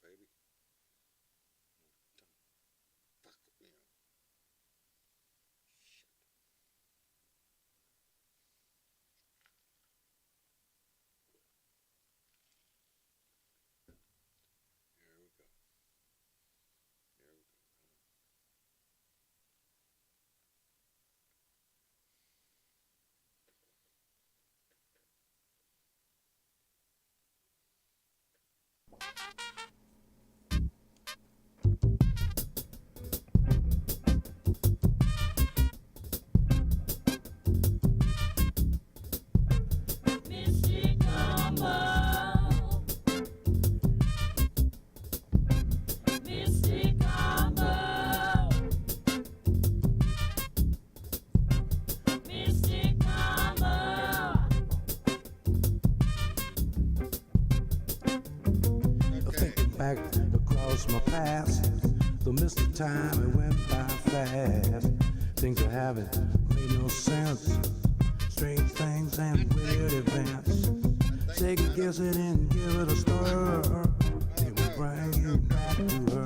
baby. Fuck, you know. Shit. Here we go. Here we go. Mystic Combo. Mystic Combo. Mystic Combo. Okay. Thinking back across my past, the mist of time it went by fast. Things that haven't made no sense, strange things and weird events. Second guess it and give it a stir. It will bring you back to her.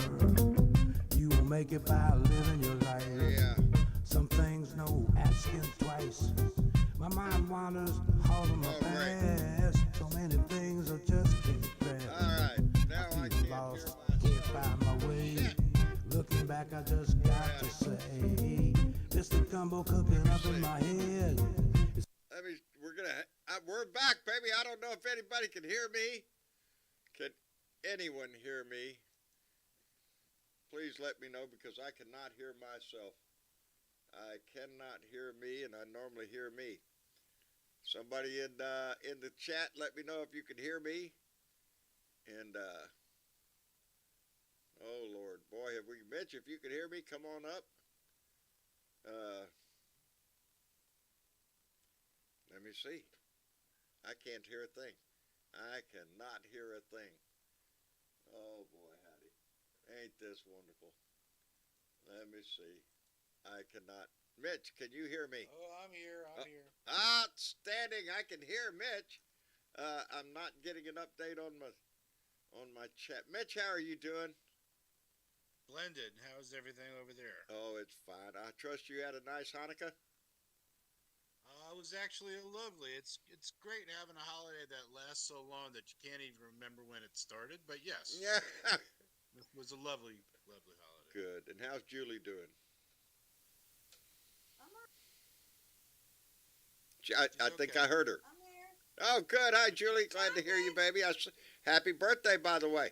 You will make it by living your life. Yeah. Some things no asking twice. My mind wanders all of my All right. past. So many things I just can't grasp. Alright, now I Feel can't lost, hear can't find my way. Yeah. Looking back, I just got to say, Mr. Gumbo cooking up in my head. I mean, we're back, baby. I don't know if anybody can hear me. Can anyone hear me? Please let me know because I cannot hear myself. I cannot hear me, and I normally hear me. Somebody in the chat, let me know if you can hear me. And oh Lord, boy, have we Mitch? If you can hear me, come on up. Let me see. I can't hear a thing. I cannot hear a thing. Oh boy, howdy. Ain't this wonderful? Let me see. I cannot. Mitch, can you hear me? Oh, I'm here. I'm here. Outstanding. I can hear Mitch. I'm not getting an update on my chat. Mitch, how are you doing? Blended. How's everything over there? Oh, it's fine. I trust you had a nice Hanukkah. It was actually lovely. It's great having a holiday that lasts so long that you can't even remember when it started. But yes, Yeah. it was a lovely holiday. Good. And how's Julie doing? I think okay. I heard her. I'm here. Oh, good. Hi, Julie. Glad to hear you, baby. Happy birthday, by the way.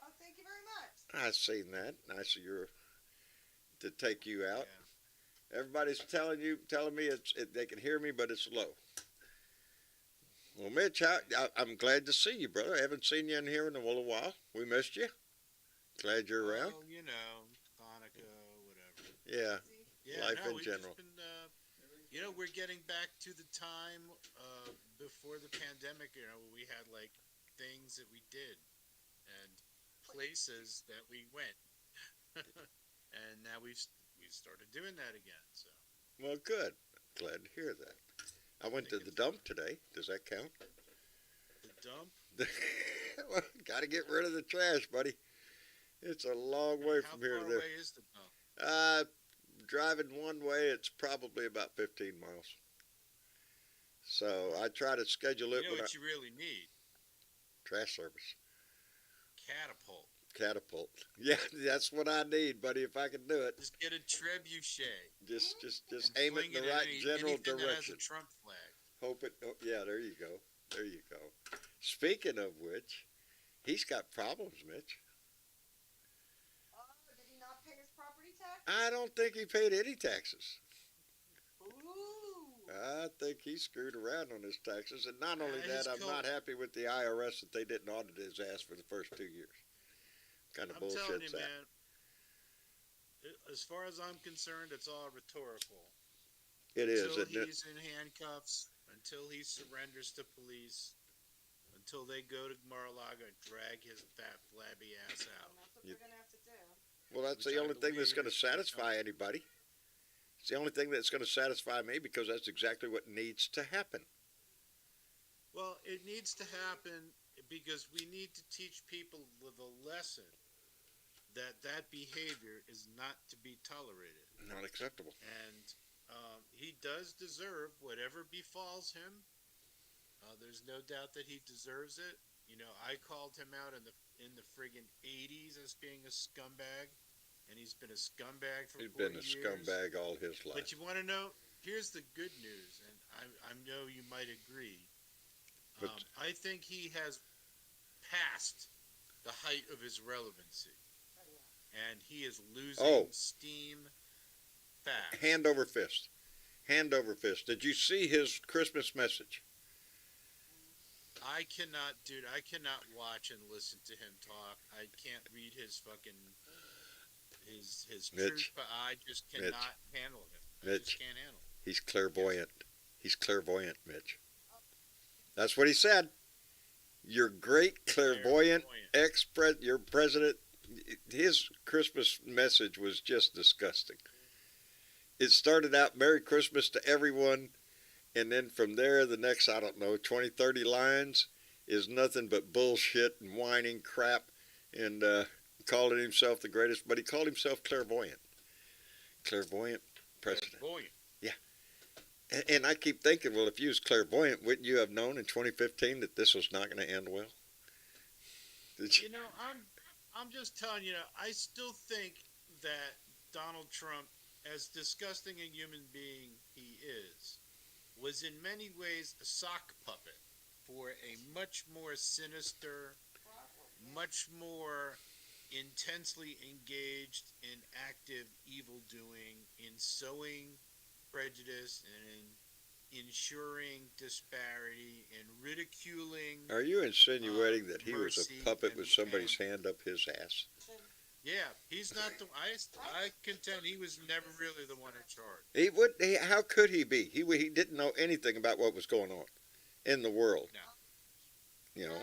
Oh, thank you very much. I seen that. Nice of you to take you out. Yeah. Everybody's telling me they can hear me, but it's low. Well, Mitch, I'm glad to see you, brother. I haven't seen you in here in a little while. We missed you. Glad you're around. Oh, you know, Hanukkah, whatever. Yeah, Yeah, life in we've general. just been, we're getting back to the time before the pandemic. We had like things that we did and places that we went, and now we've started doing that again. So Well, good. Glad to hear that. I went to the dump today. Does that count? the dump. Well, got to get rid of the trash, buddy. It's a long way How from here far to there. away is the dump? Driving one way, it's probably about 15 miles. So I try to schedule it You know when what you really need? trash service. Catapult. Yeah, that's what I need, buddy. If I can do it, Just get a trebuchet. just and aim it fling in the right general anything that has direction. a Trump flag. Hope it. Oh, yeah, there you go. There you go. Speaking of which, he's got problems, Mitch. Oh, did he not pay his property tax? I don't think he paid any taxes. Ooh. I think he screwed around on his taxes, and not only his that, I'm not happy with the IRS that they didn't audit his ass for the first 2 years. Kind of I'm telling bullshit's you, that? man. As far as I'm concerned, it's all rhetorical. It is, Until isn't it? he's in handcuffs, until he surrenders to police, until they go to Mar-a-Lago and drag his fat, flabby ass out. And that's what You- they're going to have to do. Well, that's Which the I only thing that's believe going to is gonna satisfy come. anybody. It's the only thing that's going to satisfy me because that's exactly what needs to happen. Well, it needs to happen, because we need to teach people the lesson that behavior is not to be tolerated. Not acceptable. And he does deserve whatever befalls him. There's no doubt that he deserves it. You know, I called him out in the friggin' 80s as being a scumbag, and he's been a scumbag for He's 40 been a years. scumbag all his life. But you want to know? Here's the good news, and I know you might agree. But- I think he has passed the height of his relevancy, and he is losing steam fast. Hand over fist. Hand over fist. Did you see his Christmas message? I cannot watch and listen to him talk. I can't read his fucking his Mitch. truth, but I just cannot handle him. I Mitch. just can't handle him. He's clairvoyant. He's clairvoyant, Mitch. That's what he said. Your great clairvoyant your president, his Christmas message was just disgusting. It started out Merry Christmas to everyone, and then from there, the next, 20, 30 lines is nothing but bullshit and whining crap and calling himself the greatest, but he called himself clairvoyant. Clairvoyant president. Clairvoyant. And I keep thinking, well, if you was clairvoyant, wouldn't you have known in 2015 that this was not going to end well? Did you? You know, I'm just telling you, I still think that Donald Trump, as disgusting a human being he is, was in many ways a sock puppet for a much more sinister, much more intensely engaged in active evil doing, in sowing prejudice and in ensuring disparity and ridiculing. Are you insinuating that he was mercy a puppet with and- somebody's hand up his ass? Yeah, he's not the. I contend he was never really the one in charge. He would. How could he be? He didn't know anything about what was going on in the world. No. You know.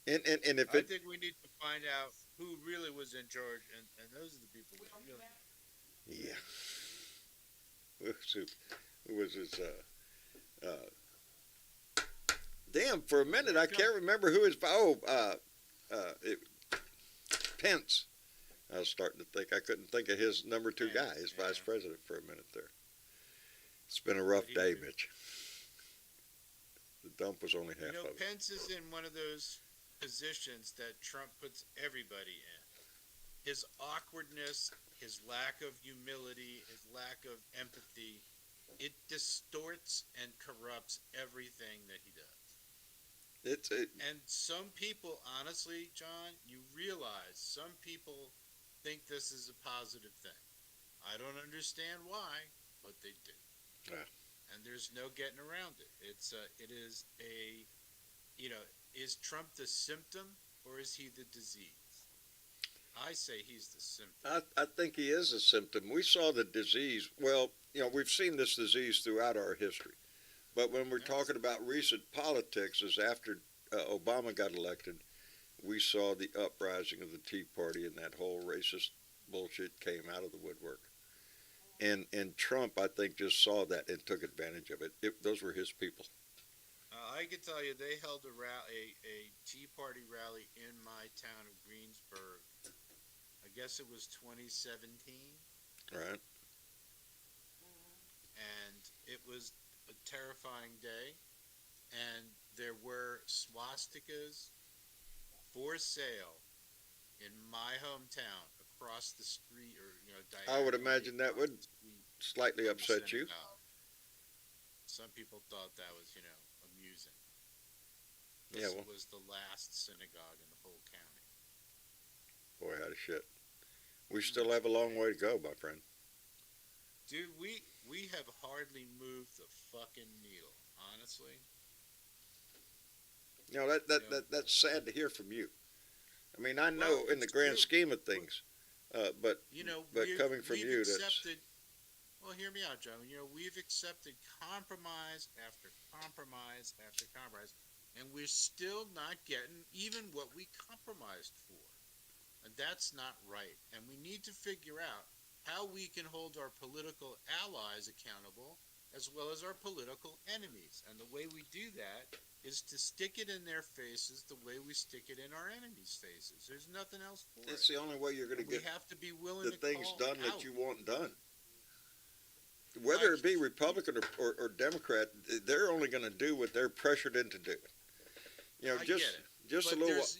And if I it, think we need to find out who really was in charge, and those are the people that really. yeah. Who was his? Damn! For a minute, I can't remember who his. Pence. I was starting to think I couldn't think of his number 2 guy, his vice president, for a minute there. It's been a rough day, Mitch. The dump was only half You know, of it. Pence is in one of those positions that Trump puts everybody in. His awkwardness, his lack of humility, his lack of empathy, it distorts and corrupts everything that he does. And some people, honestly, John, you realize some people think this is a positive thing. I don't understand why, but they do. Yeah. And there's no getting around it. It is a, is Trump the symptom or is he the disease? I say he's the symptom. I think he is a symptom. We saw the disease. Well, we've seen this disease throughout our history. But when we're talking about recent politics, is after Obama got elected, we saw the uprising of the Tea Party and that whole racist bullshit came out of the woodwork. And Trump, I think, just saw that and took advantage of it. Those were his people. I can tell you they held a Tea Party rally in my town of Greensburg. I guess it was 2017. Right. And it was a terrifying day, and there were swastikas for sale in my hometown across the street, or I would imagine that would across the street slightly from the upset you. synagogue. Some people thought that was amusing. This was the last synagogue in the whole county. Boy, how to shit. We still have a long way to go, my friend. Dude, we have hardly moved the fucking needle, honestly. That's sad to hear from you. I mean, I know in the grand scheme of things, but coming from you, accepted, well, hear me out, Joe. We've accepted compromise after compromise after compromise, and we're still not getting even what we compromised for. And that's not right. And we need to figure out how we can hold our political allies accountable as well as our political enemies. And the way we do that is to stick it in their faces the way we stick it in our enemies' faces. There's nothing else for It's it. the only way you're going to And we get have to be willing the to things call done out. that you want done. Whether it be Republican or Democrat, they're only going to do what they're pressured into doing. You know, I just get it. just But a little. there's,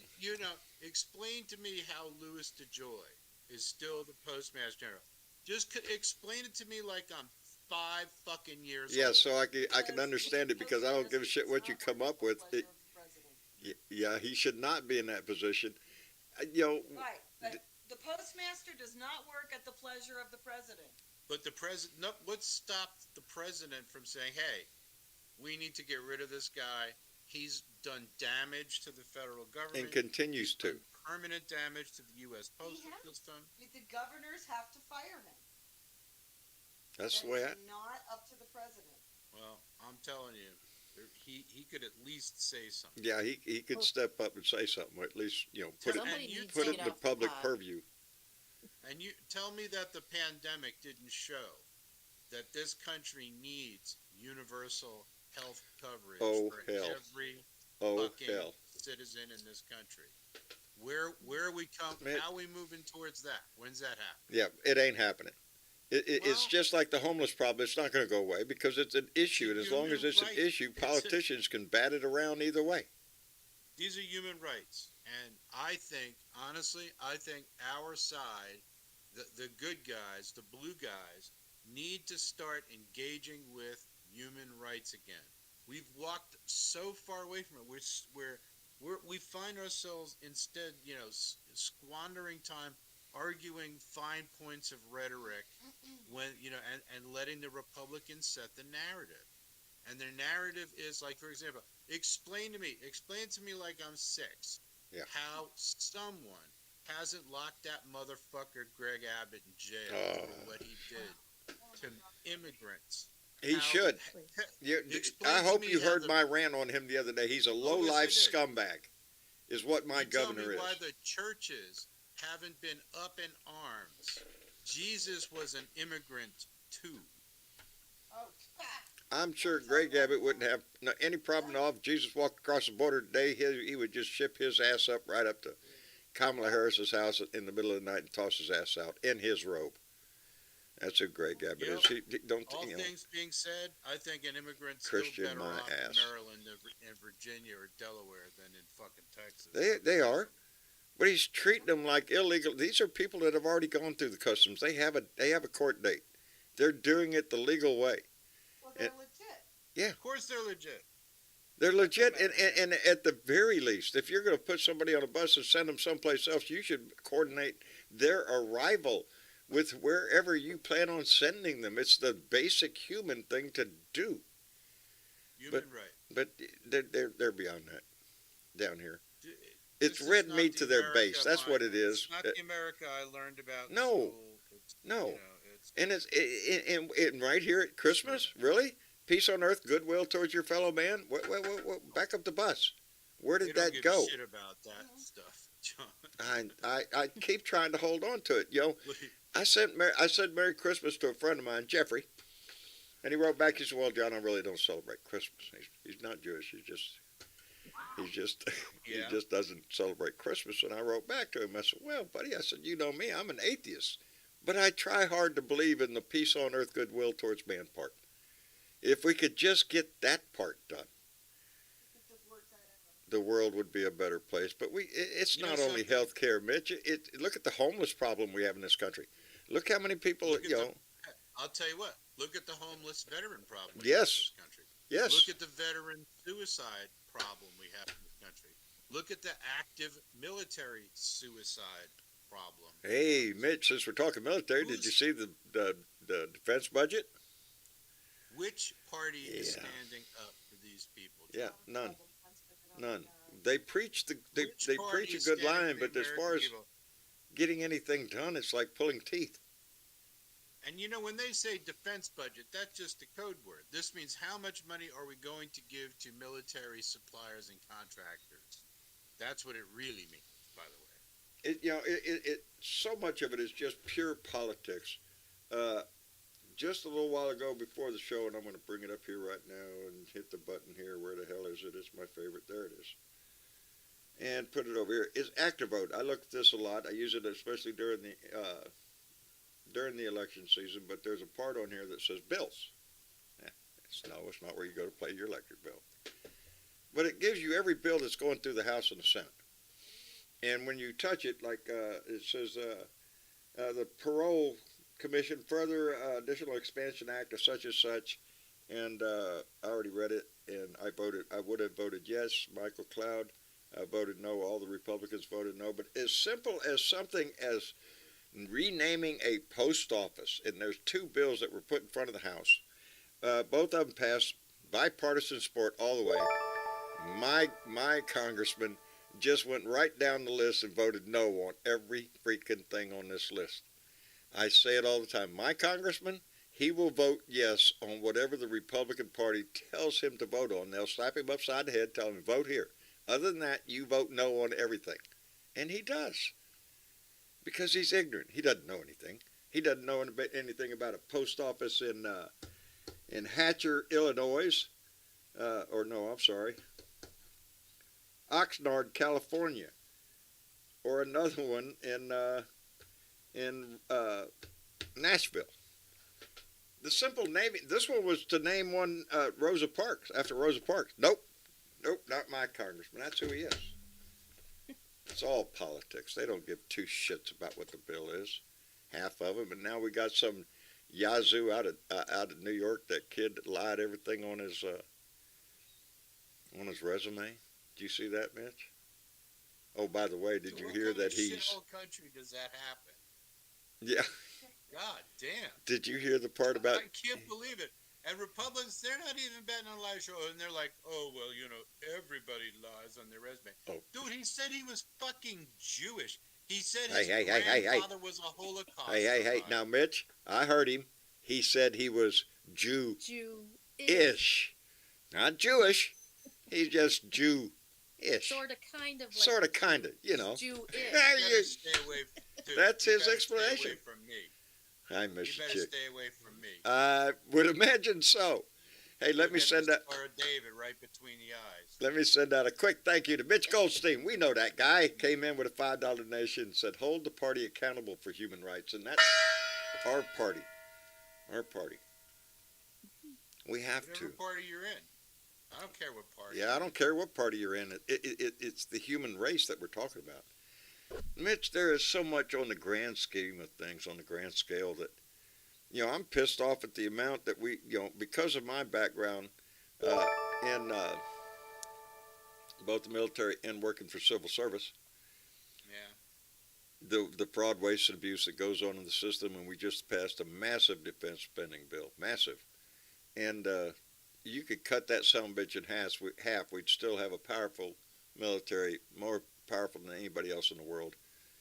explain to me how Louis DeJoy is still the postmaster general. Just explain it to me like I'm 5 fucking years Yeah, old. so I can understand it because I don't give a shit what you come up with. Yeah, he should not be in that position. You know, Right, but the postmaster does not work at the pleasure of the president. But the president, no, what stopped the president from saying, "Hey, we need to get rid of this guy. He's done damage to the federal government. and continues He's done to. permanent damage to the U.S. Postal has. System." The governors have to fire him. That's the That way is I. not up to the president. Well, I'm telling you, he could at least say something. Yeah, he could step up and say something, or at least put it Somebody you needs put to it get in the off the public pot. purview. And you tell me that the pandemic didn't show that this country needs universal health coverage Oh, for hell. every Oh fucking hell! citizen in this country. Where are we Man. how are we moving towards that? When's that happen? Yeah, it ain't happening. It's Well- just like the homeless problem. It's not going to go away because it's an issue, and as long as it's an Human right. issue, politicians can bat it around either way. These are human rights. And I think, honestly, our side, the good guys, the blue guys, need to start engaging with human rights again. We've walked so far away from it. We find ourselves instead, squandering time arguing fine points of rhetoric when, and letting the Republicans set the narrative. And their narrative is like, for example, explain to me like I'm 6. Yeah. How someone hasn't locked that motherfucker Greg Abbott in jail Oh. for what he did to immigrants. He How- should. Explain I to hope me you how heard the- my rant on him the other day. He's a low yes, I life did. scumbag, is what my You tell governor me is. why the churches haven't been up in arms. Jesus was an immigrant too. Oh, I'm sure Greg Abbott wouldn't have any problem at all if Jesus walked across the border today. He would just ship his ass up right up to Kamala Harris's house in the middle of the night and toss his ass out in his robe. That's who Greg Abbott is. He don't All things being said, I think an immigrant's Christian still better my off ass. in Maryland and Virginia or Delaware than in fucking Texas. They are, but he's treating them like illegal. These are people that have already gone through the customs. They have a court date. They're doing it the legal way. well, they're legit. Of course they're legit. They're legit, and at the very least, if you're going to put somebody on a bus and send them someplace else, you should coordinate their arrival with wherever you plan on sending them. It's the basic human thing to do. Human right. But they're beyond that down here. This It's is red not meat the to their America base. That's what it is. It's not the America I learned about. No. In school. It's, No. it's And it's right here at Christmas, really? Peace on earth, goodwill towards your fellow man. Back up the bus. Where they did don't that give go? a shit about that stuff, John. I keep trying to hold on to it. I said Merry Christmas to a friend of mine, Jeffrey, and he wrote back. He said, "Well, John, I really don't celebrate Christmas. He's not Jewish. He just Yeah. he just doesn't celebrate Christmas." And I wrote back to him. I said, "Well, buddy," I said, "you know me. I'm an atheist, but I try hard to believe in the peace on earth, goodwill towards man part. If we could just get that part done, It just works out everywhere. the world would be a better place. But it's You know not only something? health care, Mitch. Look at the homeless problem we have in this country. Look how many people, Look at I'll tell you what. Look at the homeless veteran problem we have in Yes. this country. yes. Look at the veteran suicide problem we have in this country. Look at the active military suicide problem. Hey, Mitch, since we're talking military, did you see the defense budget? Which party is Yeah. standing up for these people? Yeah, none. Defense, None. They preach they Which preach party a is good standing line, for the but as far as American people? getting anything done, it's like pulling teeth. And when they say defense budget, that's just a code word. This means how much money are we going to give to military suppliers and contractors? That's what it really means, by the way. So much of it is just pure politics. just a little while ago before the show, and I'm going to bring it up here right now and hit the button here. Where the hell is it? It's my favorite. There it is. And put it over here. It's ActiVote. I look at this a lot. I use it especially during the election season. But there's a part on here that says bills. It's not where you go to pay your electric bill. But it gives you every bill that's going through the House and the Senate. And when you touch it, like it says, the Parole Commission, further additional expansion act of such and such. And I already read it, and I would have voted yes. Michael Cloud voted no. All the Republicans voted no. But as simple as something as renaming a post office, and there's two bills that were put in front of the House. Both of them passed bipartisan support all the way. My congressman just went right down the list and voted no on every freaking thing on this list. I say it all the time. My congressman, he will vote yes on whatever the Republican Party tells him to vote on. They'll slap him upside the head, tell him, vote here. Other than that, you vote no on everything. And he does. Because he's ignorant. He doesn't know anything. He doesn't know anything about a post office in Hatcher, Illinois. Oxnard, California. Or another one in Nashville. The simple naming. This one was to name one Rosa Parks, after Rosa Parks. Nope, not my congressman. That's who he is. It's all politics. They don't give two shits about what the bill is. Half of them. And now we got some Yazoo out of New York. That kid that lied everything on his resume. Did you see that, Mitch? Oh, by the way, did you hear that he's? In what whole country does that happen? Yeah. God damn. Did you hear the part about? I can't believe it. And Republicans, they're not even betting on live show, and they're like, oh, well, everybody lies on their resume. Oh. Dude, he said he was fucking Jewish. He said his Hey. grandfather was a Holocaust Hey. survivor. Now, Mitch, I heard him. He said he was Jew-ish. Not Jewish. He's just Jew-ish. Sort of, kind of. Sort of, kind of, Jewish. You better stay away. Dude, That's you his better explanation. Stay away from me. I miss You you, better chick. stay away from me. I would imagine so. Hey, let me send out. Or David right between the eyes. Let me send out a quick thank you to Mitch Goldstein. We know that guy. Came in with a $5 donation and said, hold the party accountable for human rights. And that's our party. Our party. We have Whatever to. party you're in. I don't care what party. Yeah, I don't care what party you're in. It's the human race that we're talking about. Mitch, there is so much on the grand scheme of things, on the grand scale, that, I'm pissed off at the amount that we, because of my background in both the military and working for civil service, Yeah. the fraud, waste, and abuse that goes on in the system, and we just passed a massive defense spending bill, massive. And you could cut that sumbitch in half, we'd still have a powerful military, more powerful than anybody else in the world.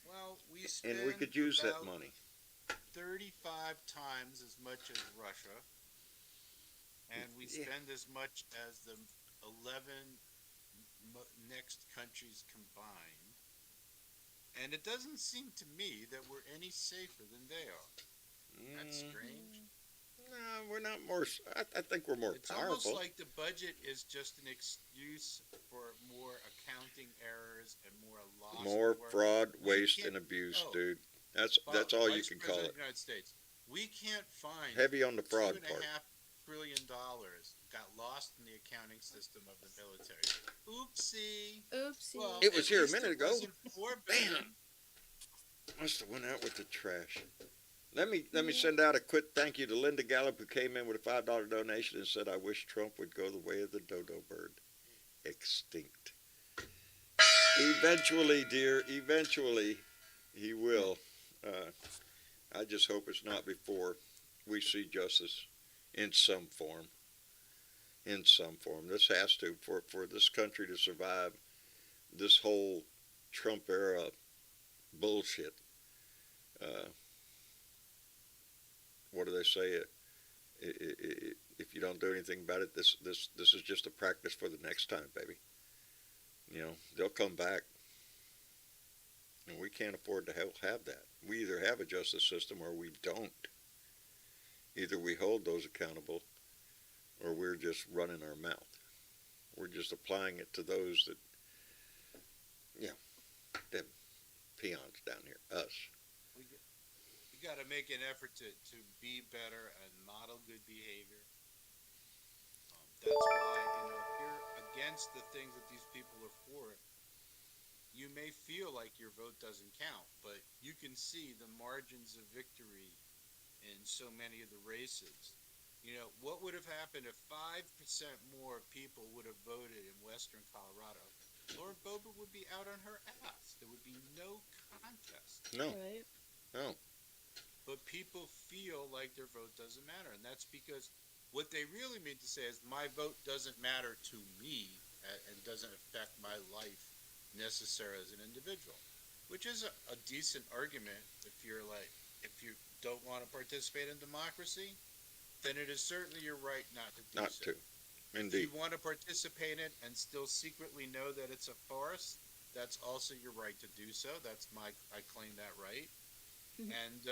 Well, and we could use that money. 35 times as much as Russia, and we spend as much as the 11 next countries combined. And it doesn't seem to me that we're any safer than they are. That's strange. No, we're not more. I think we're more It's powerful. almost like the budget is just an excuse for more accounting errors and more loss. More fraud, waste, can't- and abuse, oh. dude. That's all you Vice can call President it. of the United States. We can't find Heavy on the fraud $2.5 part. trillion got lost in the accounting system of the military. Oopsie. Oopsie. Well, It was at here a least minute it ago. wasn't $4 billion. Must have went out with the trash. Let me send out a quick thank you to Linda Gallup, who came in with a $5 donation and said, I wish Trump would go the way of the dodo bird. Extinct. Eventually, dear, eventually he will. I just hope it's not before we see justice in some form. In some form. This has to, for this country to survive this whole Trump era bullshit. What do they say? If you don't do anything about it, this is just a practice for the next time, baby. They'll come back, and we can't afford to have that. We either have a justice system or we don't. Either we hold those accountable, or we're just running our mouth. We're just applying it to those that, them peons down here, us. You got to make an effort to be better and model good behavior. That's why, if you're against the things that these people are for, you may feel like your vote doesn't count, but you can see the margins of victory in so many of the races. What would have happened if 5% more people would have voted in Western Colorado? Lauren Boebert would be out on her ass. There would be no contest. No, Right. no. But people feel like their vote doesn't matter, and that's because what they really mean to say is my vote doesn't matter to me and doesn't affect my life necessarily as an individual, which is a decent argument if you don't want to participate in democracy, then it is certainly your right not to do Not so. to. If Indeed. you want to participate in it and still secretly know that it's a farce, that's also your right to do so. I claim that right. Mhm. And,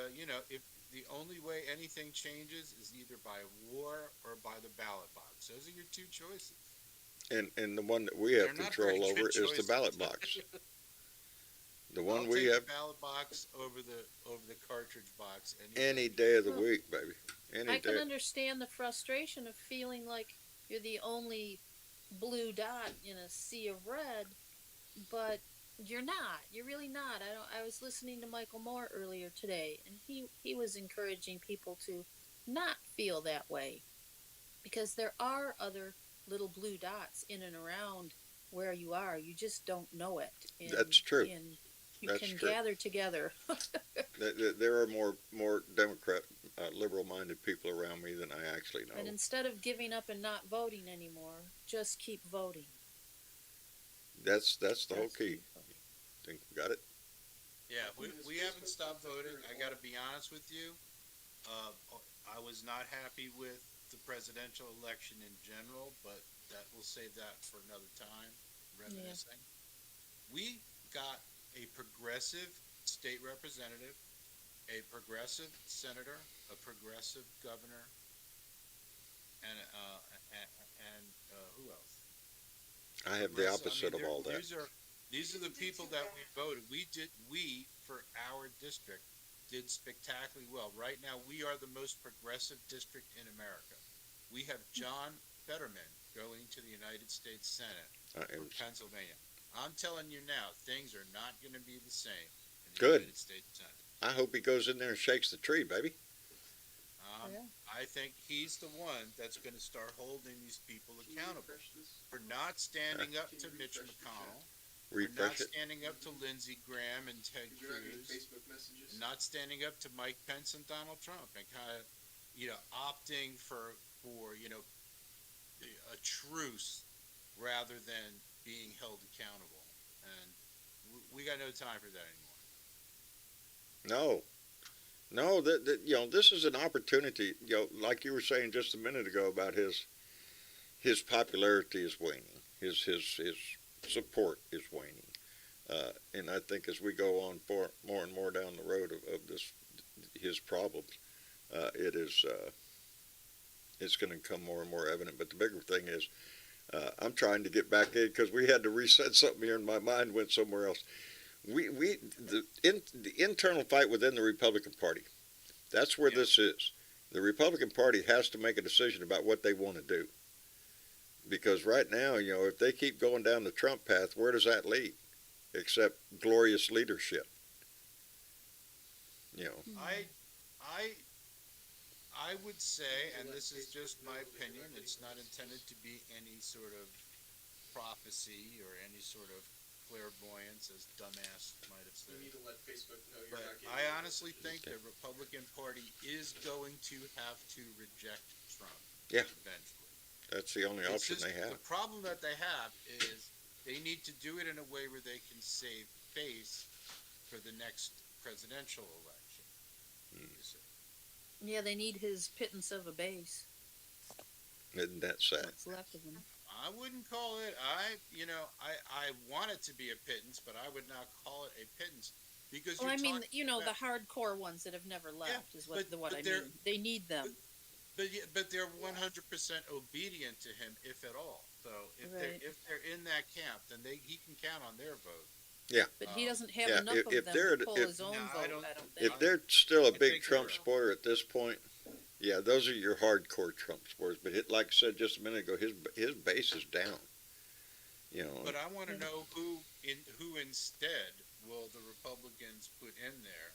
if the only way anything changes is either by war or by the ballot box. Those are your two choices. And the one that we have They're not very control over good is the choices. ballot box. The I'll one we take have the ballot box over the cartridge box any day of the Well, week, baby. Any I can day. understand the frustration of feeling like you're the only blue dot in a sea of red, but you're not. You're really not. I was listening to Michael Moore earlier today, and he was encouraging people to not feel that way, because there are other little blue dots in and around where you are. You just don't know it. And, That's true. And you That's can true. gather together. There are more Democrat, liberal-minded people around me than I actually know. And instead of giving up and not voting anymore, just keep voting. That's the whole That's key. the- Think we got it? Yeah, we haven't stopped voting. I got to be honest with you. I was not happy with the presidential election in general, but we'll save that for another time. Reminiscing. We got a progressive state representative, a progressive senator, a progressive governor, and who else? I have the opposite of all that. These are the people that we voted. We for our district did spectacularly well. Right now, we are the most progressive district in America. We have John Fetterman going to the United States Senate I for am Pennsylvania. I'm telling you now, things are not going to be the same in the Good. United States Senate. I hope he goes in there and shakes the tree, baby. Yeah. I think he's the one that's going to start holding these people accountable for not standing up to Mitch McConnell, for not Refresh it. standing up to Lindsey Graham and Ted Cruz, not standing up to Mike Pence and Donald Trump, and kind of, opting for a truce rather than being held accountable. And we got no time for that anymore. No, this is an opportunity. Like you were saying just a minute ago about his popularity is waning. His support is waning. And I think as we go on more and more down the road of his problems, it's going to become more and more evident. But the bigger thing is, I'm trying to get back in because we had to reset something here, and my mind went somewhere else. The internal fight within the Republican Party. That's where this is. The Republican Party has to make a decision about what they want to do. Because right now, if they keep going down the Trump path, where does that lead? Except glorious leadership. I would say, and this is just my opinion, it's not intended to be any sort of prophecy or any sort of clairvoyance, as dumbass might have said. You need to let Facebook know you're But not getting I honestly think the Republican Party is going to have to reject Trump eventually. That's the only option they have. The problem that they have is they need to do it in a way where they can save face for the next presidential election. You see. Yeah, they need his pittance of a base. Isn't that sad? What's left of him. I wouldn't call it. I want it to be a pittance, but I would not call it a pittance because. Oh, I mean, talking the about- hardcore ones that have never left is what but I they're- mean. They need them. but they're 100% obedient to him, if at all. So Right. if they're in that camp, then he can count on their vote. But he doesn't have yeah, enough if of them they're- to pull if- his own No, vote. I I don't- don't, If think. they're still a I big think Trump they're- supporter at this point, yeah, those are your hardcore Trump supporters. But like I said just a minute ago, his base is down. You know, But I want to know who instead will the Republicans put in there.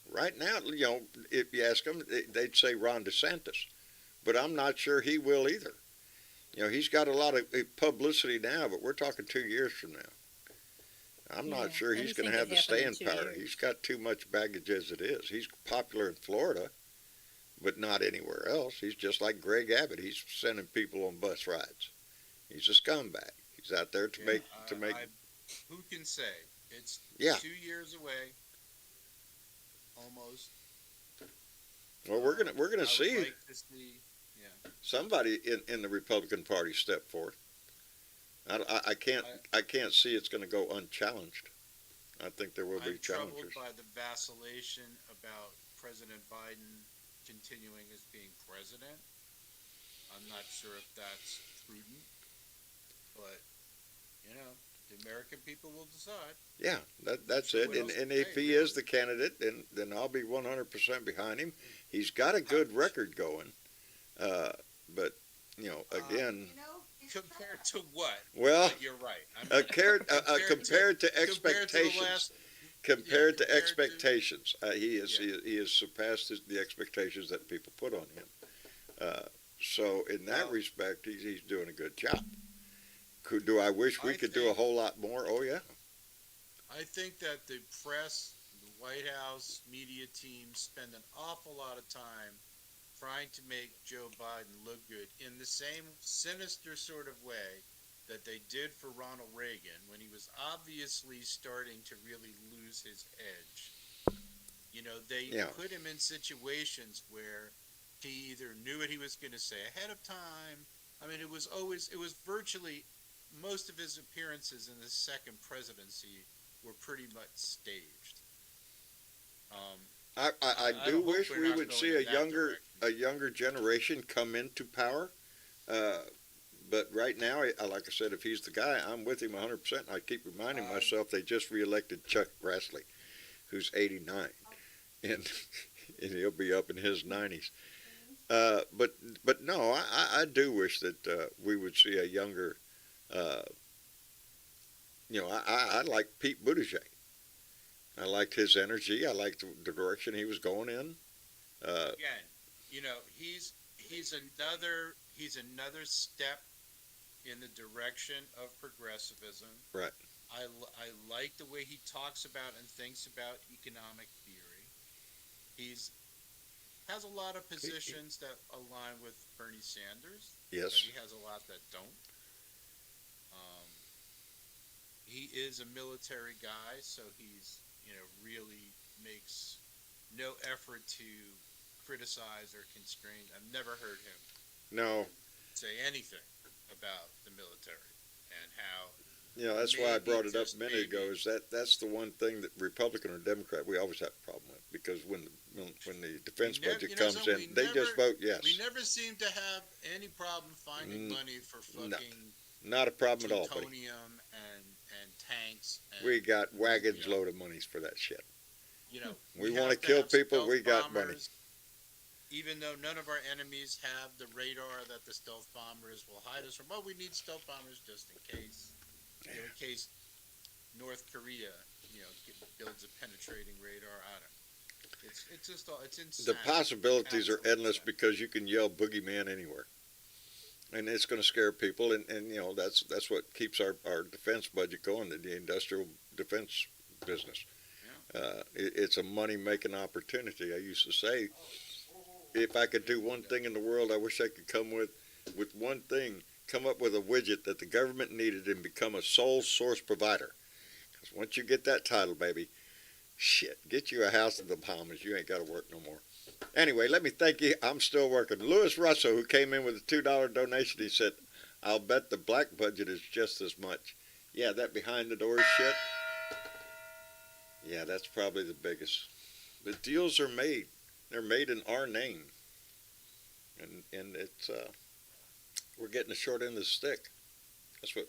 right now, you know, if you ask them, they'd say Ron DeSantis, but I'm not sure he will either. You know, he's got a lot of publicity now, but we're talking 2 years from now. I'm not Yeah, sure he's going anything to have the could happen in staying 2 power. years. He's got too much baggage as it is. He's popular in Florida, but not anywhere else. He's just like Greg Abbott. He's sending people on bus rides. He's a scumbag. He's out there to make. Who can say? It's Yeah. 2 years away, almost. Well, we're gonna I would see like to see. Yeah. somebody in the Republican Party step forward. I can't see it's going to go unchallenged. I think there will be I'm troubled challengers. by the vacillation about President Biden continuing as being president. I'm not sure if that's prudent, but you know, the American people will decide. Yeah, that's So it. what else And to if say, he really? is the candidate, then I'll be 100% behind him. He's got a good record going, but you know, again, You know, he's Compared to what? well, You're right. I mean, compared to the expectations. last- Compared to compared to- expectations, he Yeah. has surpassed the expectations that people put on him. So in that Well- respect, he's doing a good job. Do I wish we I could do a think- whole lot more? Oh yeah. I think that the press, the White House, media teams spend an awful lot of time trying to make Joe Biden look good in the same sinister sort of way that they did for Ronald Reagan when he was obviously starting to really lose his edge. You know, they Yeah. put him in situations where he either knew what he was going to say ahead of time. I mean, it was virtually most of his appearances in the second presidency were pretty much staged. I I do hope wish we're we not would going see in that a younger generation come into power. But right now, like I said, if he's the guy, I'm with him 100%. I keep reminding myself they just reelected Chuck Grassley, who's 89, and he'll be up in his 90s. But no, I do wish that we would see a younger. You know, I like Pete Buttigieg. I liked his energy. I liked the direction he was going in. Again, you know, he's another step in the direction of progressivism. Right. I like the way he talks about and thinks about economic theory. Has a lot of positions that align with Bernie Sanders. Yes. But he has a lot that don't. He is a military guy, so he's, you know, really makes no effort to criticize or constrain. I've never heard him No. say anything about the military and how. You know, that's why I Maybe, brought it up a just minute ago. maybe. Is that's the one thing that Republican or Democrat we always have a problem with, because when the defense We nev- budget you know comes something, in, we they never- just vote yes. We never seem to have any problem finding Mm, money for fucking Not a problem at all, buddy. plutonium and tanks. And, We got wagons you know, load of monies for that shit. You know, We have wanna to kill have people, stealth we got money. bombers. Even though none of our enemies have the radar that the stealth bombers will hide us from, well, we need stealth bombers just in case. You know, in case North Korea, you know, builds a penetrating radar. I don't know. It's just all, it's insane. The possibilities are Absolutely endless insane. because you can yell boogeyman anywhere. And it's going to scare people, and you know, that's what keeps our defense budget going, the industrial defense business. It's a money-making opportunity. I used to say, if I could do one thing in the world, I wish I could come with one thing, come up with a widget that the government needed and become a sole source provider. Because once you get that title, baby, shit, get you a house in the Bahamas. You ain't got to work no more. Anyway, let me thank you. I'm still working. Louis Russo, who came in with a $2 donation, he said, I'll bet the black budget is just as much. Yeah, that behind the doors shit. Yeah, that's probably the biggest. The deals are made. They're made in our name. and it's we're getting the short end of the stick. That's what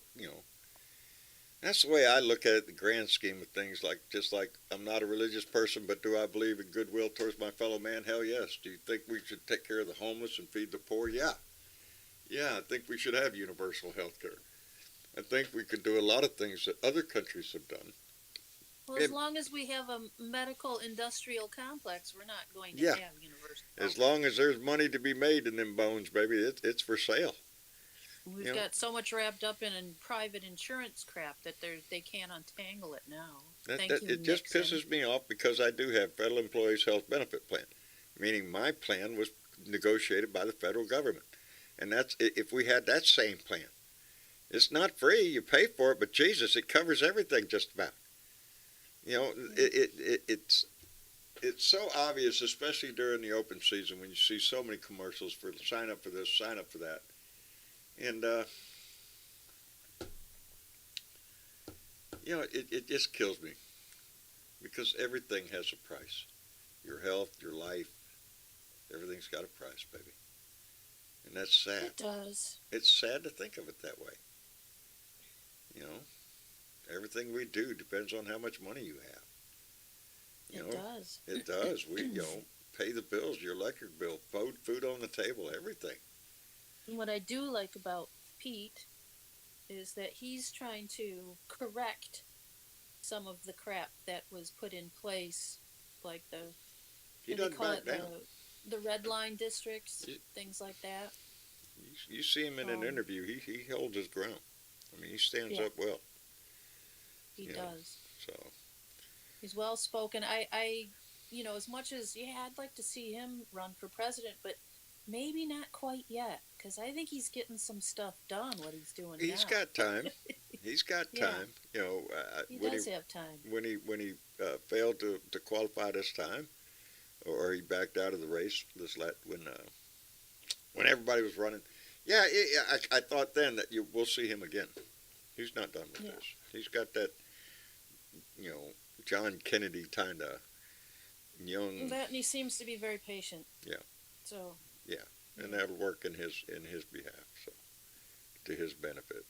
That's the way I look at it, the grand scheme of things. Just like I'm not a religious person, but do I believe in goodwill towards my fellow man? Hell yes. Do you think we should take care of the homeless and feed the poor? Yeah. Yeah, I think we should have universal health care. I think we could do a lot of things that other countries have done. Well, as long as we have a medical industrial complex, we're not going to Yeah. have universal. As long as there's money to be made in them bones, baby, it's for sale. We've you know. got so much wrapped up in private insurance crap that they can't untangle it now. It just pisses me off because I do have federal employees health benefit plan, meaning my plan was negotiated by the federal government. And that's if we had that same plan. It's not free, you pay for it, but Jesus, it covers everything just about. It's so obvious, especially during the open season when you see so many commercials for sign up for this, sign up for that. And it just kills me because everything has a price. Your health, your life, everything's got a price, baby. And that's sad. It does. It's sad to think of it that way. Everything we do depends on how much money you have. It does. It does. We, pay the bills, your electric bill, food on the table, everything. What I do like about Pete is that he's trying to correct some of the crap that was put in place, like He what do they doesn't call back it, down. the red line districts, things like that. You see him in an interview, he holds his ground. I mean, he stands up well. He does. So He's well spoken. I as much as I'd like to see him run for president, but maybe not quite yet, because I think he's getting some stuff done. What he's doing he's now. got time. He's got Yeah. time. He when does have time. when he failed to qualify this time, or he backed out of the race when everybody was running. Yeah, I thought then that we'll see him again. He's not done with this. He's got that, John Kennedy kind of young. That, and he seems to be very patient. Yeah. So. Yeah, and that'll work in his behalf, so to his benefit.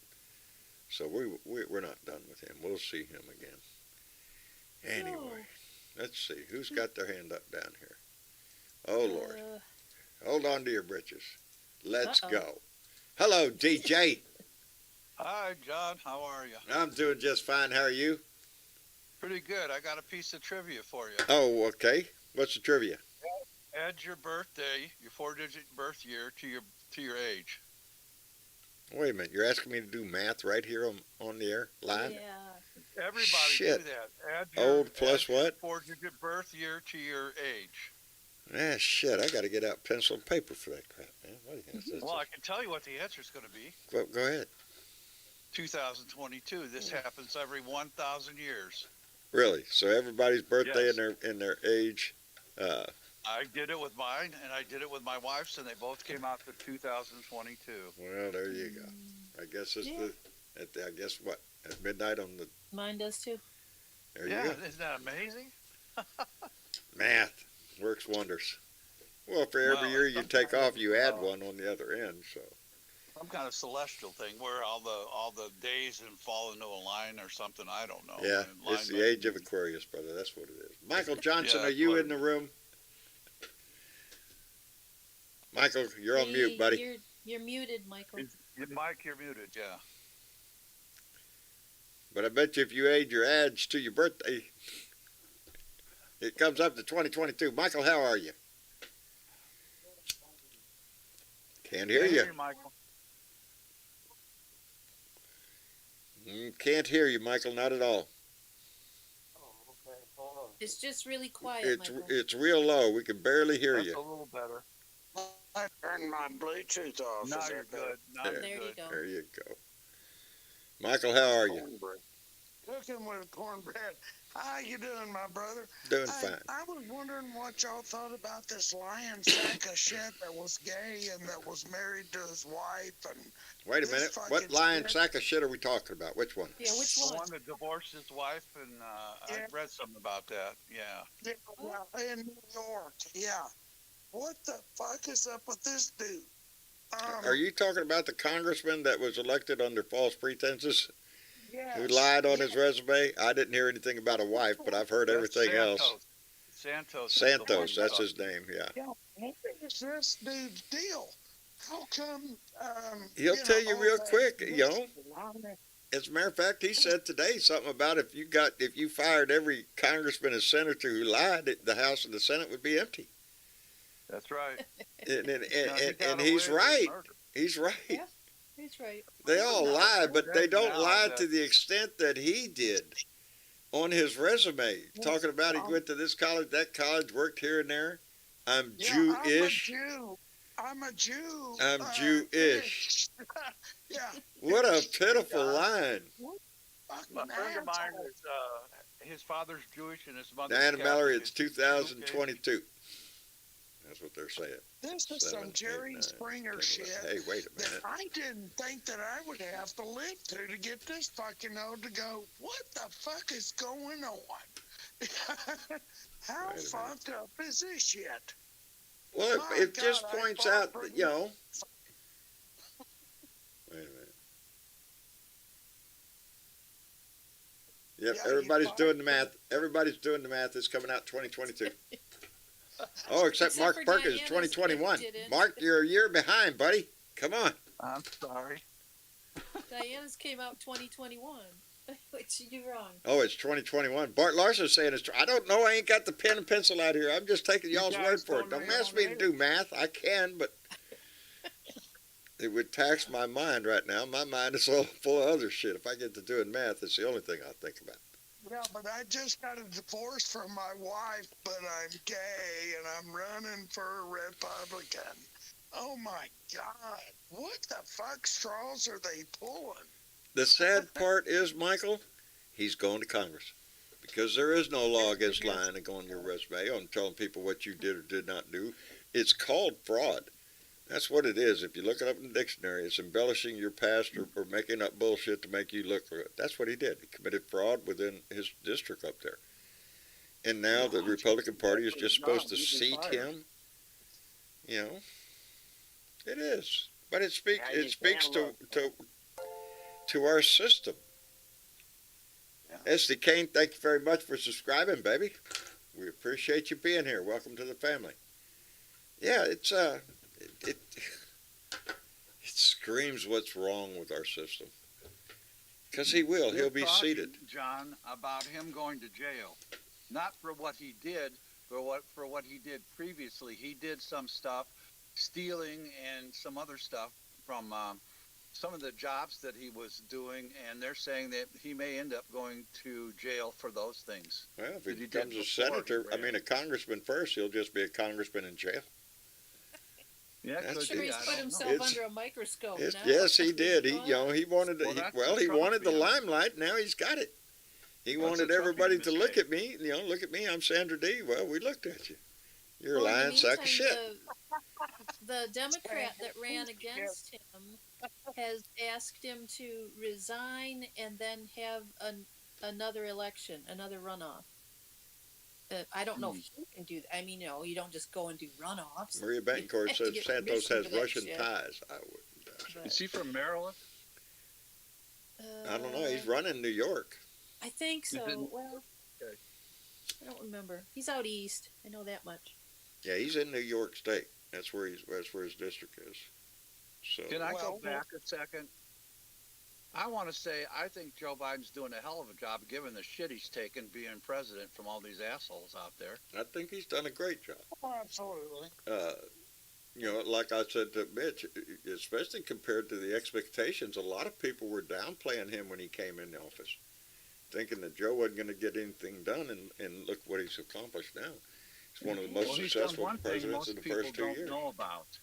So we're not done with him. We'll see him again. Anyway, let's see who's got their hand up down here. Oh Lord, hold on to your britches. Let's go. Hello, DJ. Hi, John. How are you? I'm doing just fine. How are you? Pretty good. I got a piece of trivia for you. Oh, okay. What's the trivia? Add your birthday, your 4-digit birth year, to your age. Wait a minute. You're asking me to do math right here on the air live? Yeah. Everybody Shit. do that. Old plus what? 4-digit birth year to your age. Shit. I got to get out pencil and paper for that crap, man. What is this? Well, I can tell you what the answer is going to be. Go ahead. 2022. This happens every 1,000 years. Really? So everybody's birthday Yes. and their age. I did it with mine, and I did it with my wife's, and they both came out to 2022. Well, there you go. I guess it's at midnight on the. Mine does too. There you go. Isn't that amazing? Math works wonders. Well, for every Well, year you take sometimes, off, you add one on the other end. So. Some kind of celestial thing where all the days fall into a line or something. I don't know. Yeah, And it's the line- age of Aquarius, brother. That's what it is. Michael Johnson, Yeah, are you but- in the room? Michael, you're on mute, buddy. You're muted, Michael. Mike, you're muted. Yeah. But I bet you if you add your ads to your birthday, it comes up to 2022. Michael, how are you? Can't hear you. Michael. Can't hear you, Michael. Not at all. Oh, okay. Hold on. It's just really quiet, It's Michael. it's real low. We can barely hear That's you. a little better. I turned my Bluetooth off. Now Is you're that better? good. Now There. you're There you good. go. There you go. Michael, how are you? Cornbread. Cooking with cornbread. How you doing, my brother? Doing fine. I was wondering what y'all thought about this lion sack of shit that was gay and that was married to his wife and Wait a this minute. fucking What lion shit. sack of shit are we talking about? Which one? Yeah, which The one? one that divorced his wife, and Yeah. I read something about that. Yeah. in New York. Yeah. What the fuck is up with this dude? Are you talking about the congressman that was elected under false pretenses, who Yes, lied on his yes. resume? I didn't hear anything about a wife, but I've heard That's everything else. Santos. is the one Santos, you're that's talking- his name. Yeah. Yeah, what is this dude's deal? How come? He'll tell you real that- quick, this you know. line- As a matter of fact, he said today something about if you fired every congressman and senator who lied, the House and the Senate would be empty. That's right. And he's right. He's right. Yeah. He's right. They all lie, but they don't Now lie that- to the extent that he did on his resume, talking about he went to this college, that college, worked here and there. I'm Yeah, Jewish. I'm a Jew. I'm Jewish. Yeah. What a pitiful line. Fucking A friend of mine asshole. is his father's Jewish and his mother's Diana Mallory, Catholic. it's 2022. That's what they're saying. This is 7, some 8, Jerry 9, Springer 10, shit 11. Hey, wait a that minute. I didn't think that I would have to live to get this fucking node to go, what the fuck is going on? How Wait a minute. fucked up is this shit? Well, My it just God, I points fought out for that, you. you know. Wait a minute. Yep, Yeah, everybody's fought doing the for- math. Everybody's doing the math. It's coming out 2022. Oh, except Except Mark for Perkins, Diana's, 2021. it didn't. Mark, you're a year behind, buddy. Come on. I'm sorry. Diana's came out 2021. Which you're wrong. Oh, it's 2021. Bart Larson's saying it's. I don't know. I ain't got the pen and pencil out here. I'm just taking You y'all's guys word for it. don't Don't know ask me to your do math. I can, but it would tax my mind right now. My mind is all full of other shit. If I get to doing math, it's the only thing I think about. Yeah, but I just got a divorce from my wife, but I'm gay and I'm running for a Republican. Oh my God. What the fuck straws are they pulling? The sad part is, Michael, he's going to Congress because there is no law against lying and going on your resume on telling people what you did or did not do. It's called fraud. That's what it is. If you look it up in the dictionary, it's embellishing your past or making up bullshit to make you look good. That's what he did. He committed fraud within his district up there. And now the Republican Party is just supposed to seat him. You know, it is. But it speaks to our system. SD Kane, thank you very much for subscribing, baby. We appreciate you being here. Welcome to the family. Yeah, it's it screams what's wrong with our system. Because he will. He'll be talking, seated. John, about him going to jail, not for what he did, but for what he did previously. He did some stuff, stealing and some other stuff from some of the jobs that he was doing, and they're saying that he may end up going to jail for those things. Well, if that he he did becomes a before he senator, I ran. mean a congressman first, he'll just be a congressman in jail. Yeah, That's could Sure, be, he's I put don't know. himself It's- under a microscope now. Yes, he did. He, you know, he wanted. Well, that's Well, the he Trump wanted the being. limelight. Now he's got it. He That's wanted the Trump everybody being to look mistake. at me. You know, look at me. I'm Sandra D. Well, we looked at you. You're a Well, in the lying sack of meantime, shit. The Democrat that ran against him has asked him to resign and then have another election, another runoff. I don't know if he can do that. I mean, you don't just go and do runoffs. Maria Betancourt have to says get Santos permission has for that Russian shit. ties. I wouldn't. But, Is he from Maryland? I don't know. He's running New York. I think so. didn't- Well, Okay. I don't remember. He's out east. I know that much. Yeah, he's in New York State. That's where his district is. So Can I Well, go back a second? I want to say I think Joe Biden's doing a hell of a job given the shit he's taken being president from all these assholes out there. I think he's done a great job. Oh, absolutely. You know, like I said to Mitch, especially compared to the expectations, a lot of people were downplaying him when he came in the office, thinking that Joe wasn't going to get anything done, and look what he's accomplished now. He's one of the most Well, he's done successful one thing presidents most in the people first 2 don't years. know about.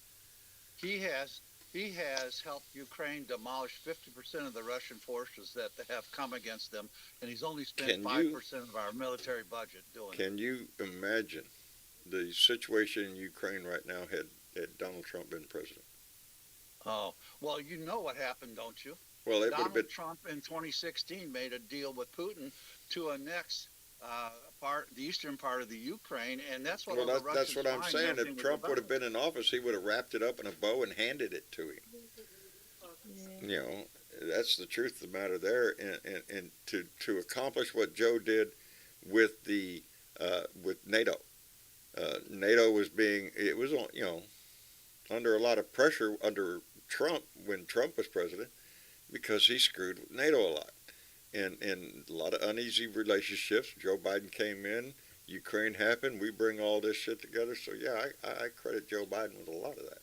He has helped Ukraine demolish 50% of the Russian forces that have come against them, and he's only spent Can you- 5% of our military budget doing it. Can you imagine the situation in Ukraine right now had Donald Trump been president? Oh, well, you know what happened, don't you? Well, it would have Donald been. Trump in 2016 made a deal with Putin to annex the eastern part of the Ukraine, and that's what Well, all the that's Russians what I'm find, saying. everything If was Trump would have about. been in office, he would have wrapped it up in a bow and handed it to him. Yeah. You know, that's the truth of the matter there. And to accomplish what Joe did with the with NATO, NATO was being, it was on, you know, under a lot of pressure under Trump when Trump was president, because he screwed with NATO a lot, and a lot of uneasy relationships. Joe Biden came in, Ukraine happened, we bring all this shit together. So yeah, I credit Joe Biden with a lot of that.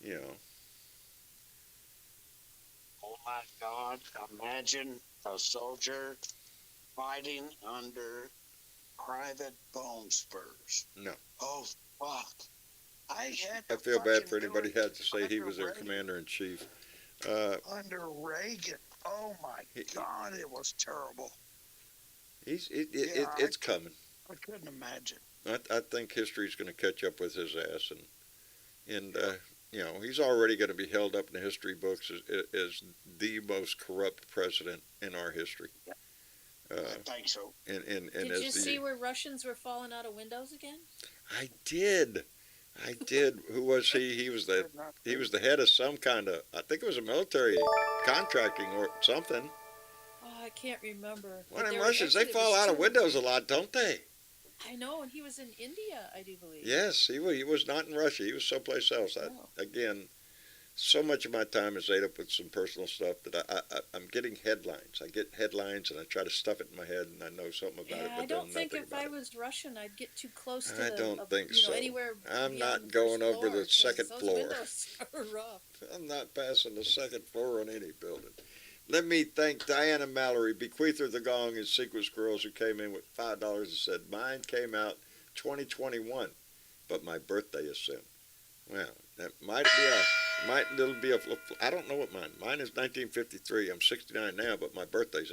You know. Oh my God! Imagine a soldier fighting under private bone spurs. No. Oh fuck! I had I to feel bad fucking for do anybody it who had to say he under was their Reagan. commander in chief. Under Reagan. Oh my God! It was terrible. It's coming. I couldn't imagine. I think history's going to catch up with his ass, and you know, he's already going to be held up in the history books as the most corrupt president in our history. I think so. And Did as you the, see where Russians were falling out of windows again? I did. Who was he? He was the head of some kind of, I think it was a military contracting or something. Oh, I can't remember. Well, But them there Russians, they actually fall was out of two windows a lot, don't they? I know, and he was in India, I do believe. Yes, he was not in Russia. He was someplace else. Oh. Again, so much of my time is ate up with some personal stuff that I'm getting headlines. I get headlines and I try to stuff it in my head, and I know something about Yeah, it, but I don't know think nothing if about I it. was Russian, I'd get too close to I the, don't think you know, so. anywhere I'm beyond not the going first over the floor, 'cause second those floor. windows are rough. I'm not passing the second floor on any building. Let me thank Diana Mallory, bequeather of the gong, and Secret Squirrels, who came in with $5 and said, mine came out 2021, but my birthday is soon. Well, that might be a, I don't know what mine is 1953. I'm 69 now, but my birthday's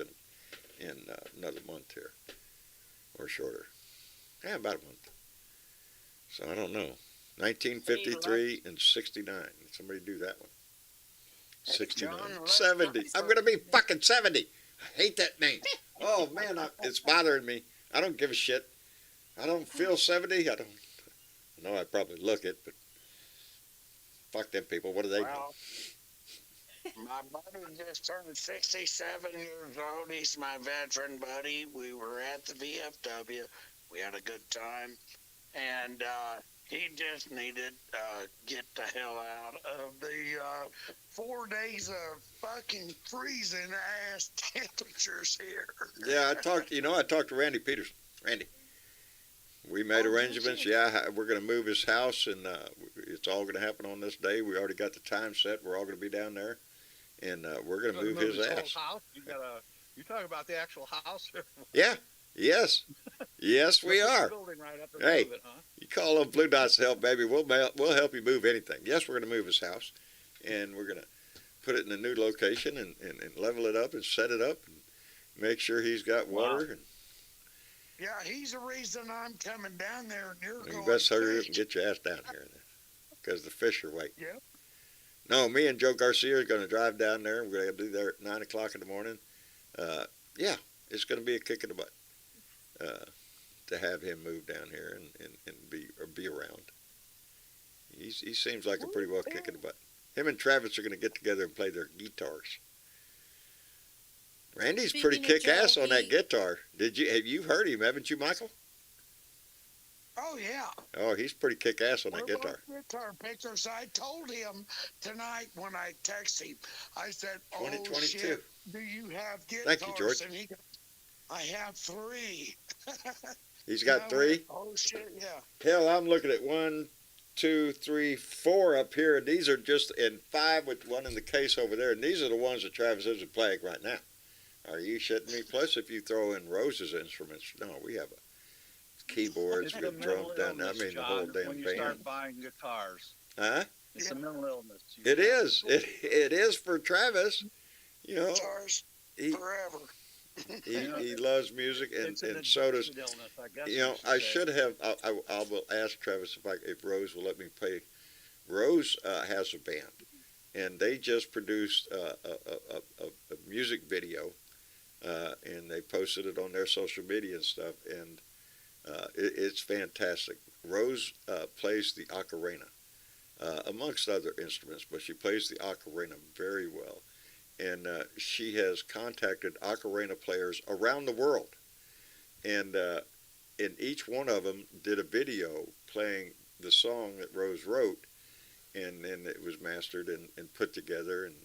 in another month here, or shorter. Yeah, about a month. So I don't know. 1953 and 69. Somebody do that one. 69. John, 70. I'm going to be fucking 70. I hate that name. Oh, man, it's bothering me. I don't give a shit. I don't feel 70. I know I probably look it, but fuck them people. What do they Well, my buddy just turned 67 years old. He's my veteran buddy. We were at the VFW. We had a good time. And he just needed get the hell out of the 4 days of fucking freezing ass temperatures here. do? Yeah, I talked to Randy Peterson. Randy. We made Oh, did arrangements. you? Yeah, we're going to move his house, and it's all going to happen on this day. We already got the time set. We're all going to be down there, and we're going to move his ass. Whole house? You talk about the actual house? Yeah. Yes. Yes, we are. Building right up and Hey. move it, huh? You call them Blue Dots to help, baby. We'll help you move anything. Yes, we're going to move his house, and we're going to put it in a new location and level it up and set it up and make sure he's got water. Wow. And Yeah, he's the reason I'm coming down there, and you're you going best hurry up fish. and get your ass down here because the fish are waiting. Yep. No, me and Joe Garcia are going to drive down there. We're going to be there at 9 o'clock in the morning. Yeah, it's going to be a kick in the butt to have him move down here and be around. He seems like a pretty well kick in the butt. Him and Travis are going to get together and play their guitars. Randy's pretty Speaking of kick-ass Joe, on that guitar. Have you heard him, haven't you, Michael? Oh, yeah. Oh, he's pretty kick-ass on that We're guitar. both guitar pictures. I told him tonight when I texted him, I said, oh, 2022. shit, do you have guitars? Thank you, George. And he goes, I have 3. He's And I got went, 3. oh, shit, yeah. Hell, I'm looking at 1, 2, 3, 4 up here, and these are just in 5 with one in the case over there, and these are the ones that Travis is playing right now. Are you shitting me? Plus, if you throw in Rose's instruments, no, we have keyboards, It's we a have mental drums down there. I illness, mean, the whole John, damn when you band. start buying guitars. Huh? It's a mental illness. It is. It is for Travis. You know, Guitars he forever. he loves music, It's an and so does. addicted illness, I guess You know, should I say. should have. I will ask Travis if Rose will let me play. Rose has a band, and they just produced a music video, and they posted it on their social media and stuff. And It's fantastic. Rose plays the ocarina, amongst other instruments, but she plays the ocarina very well. And she has contacted ocarina players around the world. And each one of them did a video playing the song that Rose wrote, and then it was mastered and put together, and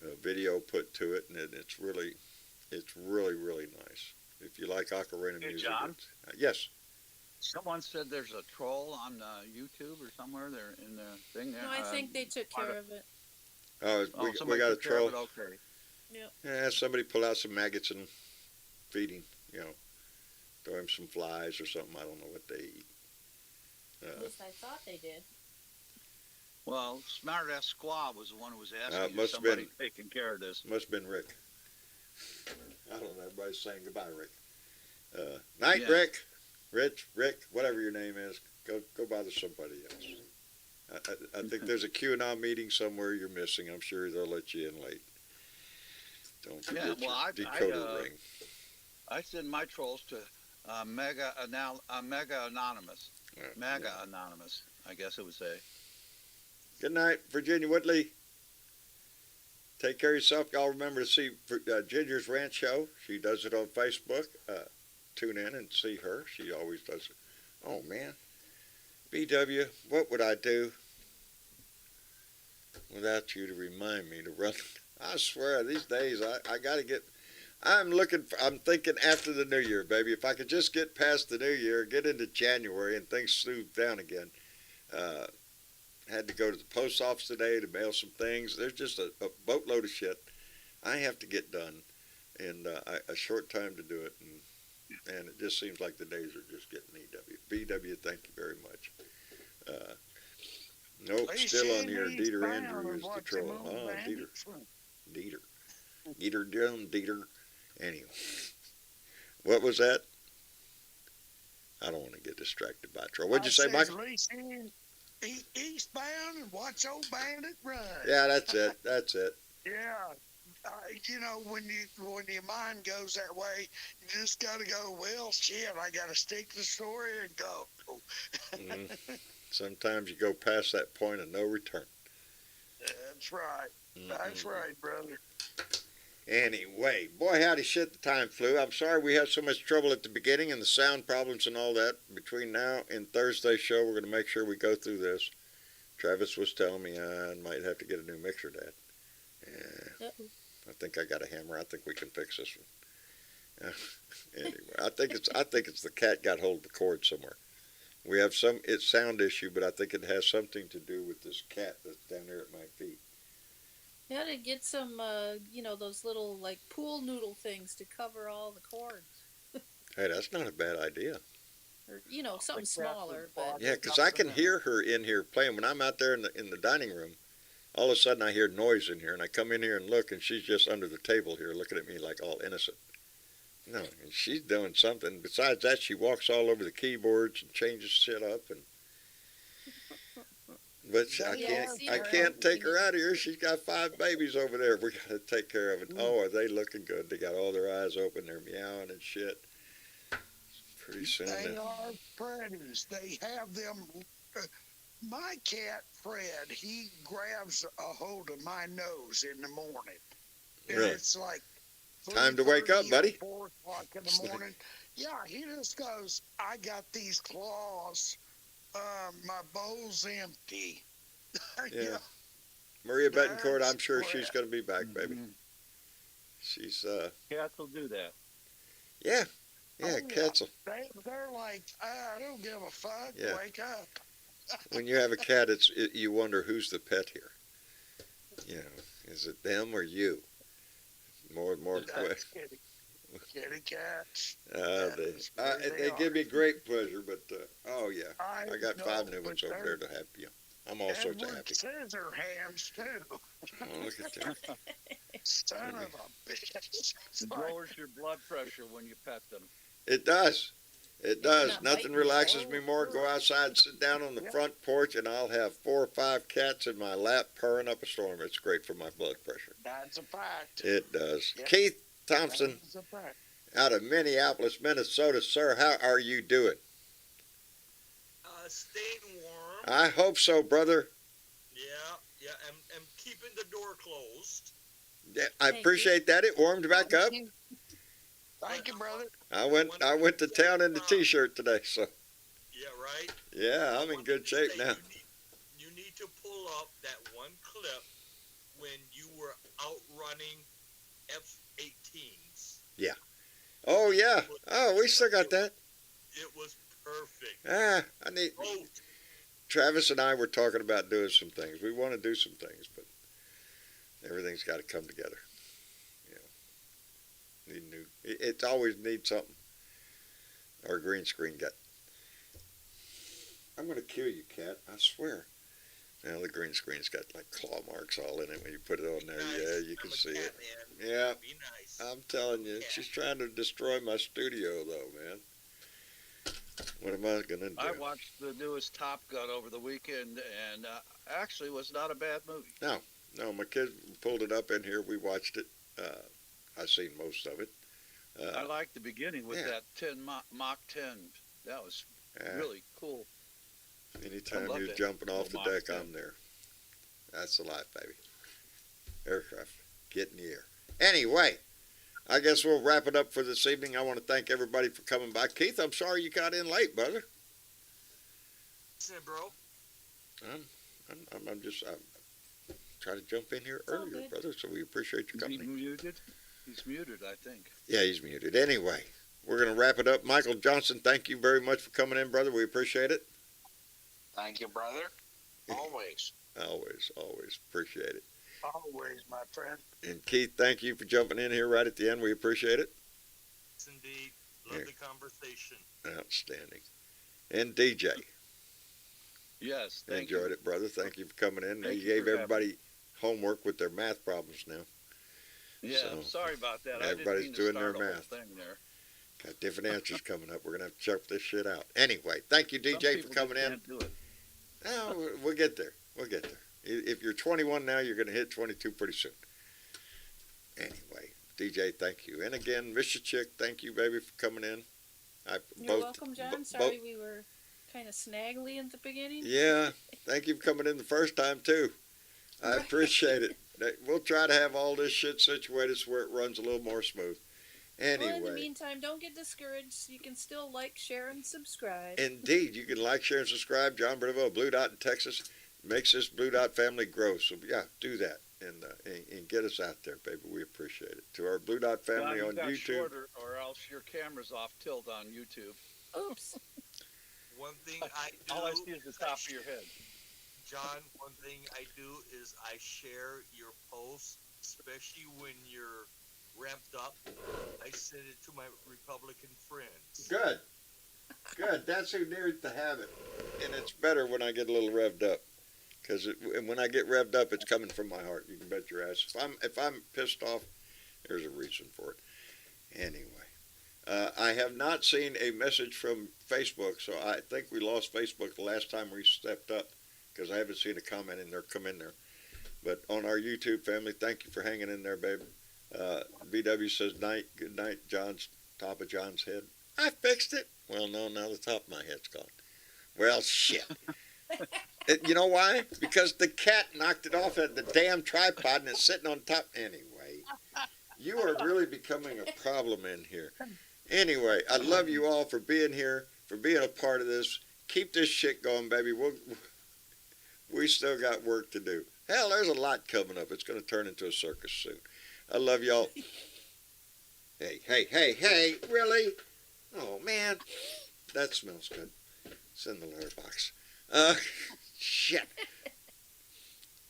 a video put to it, and it's really nice. If you like ocarina Hey, music, John? yes. Someone said there's a troll on YouTube or somewhere there in the thing. No, I think they took care of it. Oh, we somebody got a took care of troll. it, okay. Yeah, somebody pull out some maggots and feed him. Throw him some flies or something. I don't know what they eat. At least I thought they did. Well, Smart Ass Squaw was the one who was it asking if must have somebody been- taking care of this. Must have been Rick. I don't know. Everybody's saying goodbye, Rick. Night, Yeah. Rick, whatever your name is. Go bother somebody else. I think there's a QAnon meeting somewhere you're missing. I'm sure they'll let you in late. Don't forget Yeah, well, your decoder ring. I send my trolls to Mega Anonymous. MAGA Anonymous, I guess it would say. Good night, Virginia Woodley. Take care of yourself. Y'all remember to see Ginger's Ranch Show. She does it on Facebook. Tune in and see her. She always does it. Oh, man. BW, what would I do without you to remind me to run? I swear, these days, I got to get... I'm thinking after the new year, baby. If I could just get past the new year, get into January, and things smooth down again. Had to go to the post office today to mail some things. There's just a boatload of shit I have to get done, and a short time to do it, and it just seems like the days are just getting EW. BW, thank you very much. Nope, They still on said here. he's Dieter found Andrew is the what troll. them old Oh, bandits were. Dieter. Anyway, what was that? I don't want to get distracted by a troll. What'd you say, Michael? Eastbound and watch old bandit run. Yeah, that's it. Yeah. When your mind goes that way, you just gotta go, well, shit, I gotta stick to the story and go. Sometimes you go past that point of no return. That's right. That's right, brother. Anyway, boy, howdy shit, the time flew. I'm sorry we had so much trouble at the beginning and the sound problems and all that. Between now and Thursday's show, we're going to make sure we go through this. Travis was telling me I might have to get a new mixer, Dad. Yeah, I think I got a hammer. I think we can fix this one. Anyway, I think it's the cat got hold of the cord somewhere. We have it's sound issue, but I think it has something to do with this cat that's down there at my feet. You ought to get some, those little, like, pool noodle things to cover all the cords. Hey, that's not a bad idea. Or, something smaller, but... Yeah, because I can hear her in here playing. When I'm out there in the dining room, all of a sudden I hear noise in here, and I come in here and look, and she's just under the table here looking at me like all innocent. No, and she's doing something. Besides that, she walks all over the keyboards and changes shit up, and... But I can't take her out of here. She's got 5 babies over there. We got to take care of it. Oh, are they looking good? They got all their eyes open. They're meowing and shit. Pretty soon. They are predators. They have them. My cat, Fred, he grabs a hold of my nose in the morning. And Really? it's like Time to wake up, 3:30 or buddy. 4 o'clock in the morning. Yeah, he just goes, I got these claws. My bowl's empty. Yeah. Maria Betancourt, That's I'm sure Fred. she's going to be back, baby. She's, Cats will do that. yeah, Oh, cats. They're like, I don't give a fuck. Yeah. Wake up. When you have a cat, you wonder who's the pet here. Is it them or you? More and more That's questions. kitty cats. They give me great pleasure, but oh yeah, I got know, 5 new but ones over they're- there to have you. I'm all sorts of Edward happy. Scissor hands too. Oh, look at that. Son of a bitch. It's It like, lowers your blood pressure when you pet them. It does. It does. not Nothing biting. relaxes me more. Go outside and sit down on the Yeah. front porch, and I'll have 4 or 5 cats in my lap purring up a storm. It's great for my blood pressure. that's a fact. It does. Yeah. Keith Thompson, That's a fact. out of Minneapolis, Minnesota. Sir, how are you doing? Staying warm. I hope so, brother. Yeah, I'm keeping the door closed. Yeah, I Thank you. appreciate that. It warmed back up. Thank you, brother. I went to town in the t-shirt today, so Yeah, right? yeah, I'm in good shape now. You need to pull up that one clip when you were outrunning F-18s. Oh yeah. Oh, we still got that. It was perfect. I need. Oh, Travis and I were talking about doing some things. We want to do some things, but everything's got to come together. Need new. It always needs something. Our green screen got. I'm gonna kill you, cat. I swear. Now the green screen's got like claw marks all in it when you put it on there. nice. Yeah, you can I'm a see cat it. Man. Yeah, Be nice. I'm telling you, she's trying to destroy my studio, though, man. What am I gonna do? I watched the newest Top Gun over the weekend, and actually was not a bad movie. No, my kid pulled it up in here. We watched it. I've seen most of it. I liked the beginning with yeah. that 10 Mach 10. That was really cool. Anytime I loved you're it. jumping off the Mach deck, 10. I'm there. That's the life, baby. Aircraft, get in the air. Anyway, I guess we'll wrap it up for this evening. I want to thank everybody for coming by. Keith, I'm sorry you got in late, brother. Listen, bro. I'm just trying to jump in here It's all earlier, good. brother, so we appreciate your Is he company. muted? He's muted, I think. Yeah, he's muted. Anyway, we're going to wrap it up. Michael Johnson, thank you very much for coming in, brother. We appreciate it. Thank you, brother. Always. Always appreciate it. Always, my friend. And Keith, thank you for jumping in here right at the end. We appreciate it. Yes, indeed. Love Yeah. the conversation. Outstanding. And DJ, Yes, thank you. enjoyed it, brother. Thank you for coming in. Thank You you gave for having everybody homework with their math problems now. Yeah, So, sorry about that. everybody's I didn't mean doing to their start a whole math. thing there. Got different answers coming up. We're going to have to check this shit out. Anyway, thank you, Some DJ, for people coming just in. can't do it. No, we'll get there. We'll get there. If you're 21 now, you're going to hit 22 pretty soon. Anyway, DJ, thank you. And again, Mr. Chick, thank you, baby, for coming in. You're welcome, John. Sorry we were kind of snaggly in the beginning. Yeah, thank you for coming in the first time, too. I appreciate it. We'll try to have all this shit situated so where it runs a little more smooth. Well, in the Anyway, meantime, don't get discouraged. You can still like, share, and subscribe. indeed, you can like, share, and subscribe. John Bernaville, Blue Dot in Texas, makes this Blue Dot family grow. So, yeah, do that and get us out there, baby. We appreciate it. To our Blue Dot family John, on you got YouTube. shorter, or else your camera's off tilt on YouTube. Oops. One thing I do. All I see is the top of your head. John, one thing I do is I share your posts, especially when you're ramped up. I send it to my Republican friends. Good. Good. That's who needs to have it. And it's better when I get a little revved up. Because when I get revved up, it's coming from my heart. You can bet your ass. If I'm pissed off, there's a reason for it. Anyway, I have not seen a message from Facebook, so I think we lost Facebook the last time we stepped up, because I haven't seen a comment in there come in there. But on our YouTube family, thank you for hanging in there, baby. BW says night, good night, John's top of John's head. I fixed it. Well, no, now the top of my head's gone. Well, shit. You know why? Because the cat knocked it off at the damn tripod and it's sitting on top. Anyway, you are really becoming a problem in here. Anyway, I love you all for being here, for being a part of this. Keep this shit going, baby. We still got work to do. Hell, there's a lot coming up. It's going to turn into a circus soon. I love y'all. Hey, really? Oh, man. That smells good. It's in the letterbox. Shit.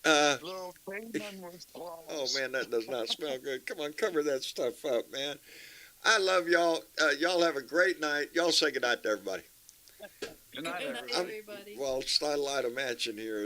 Little Damon with claws. Oh, man, that does not smell good. Come on, cover that stuff up, man. I love y'all. Y'all have a great night. Y'all say goodnight to everybody. Good night, Good night, everybody. everybody. Well, I'll light a match in here.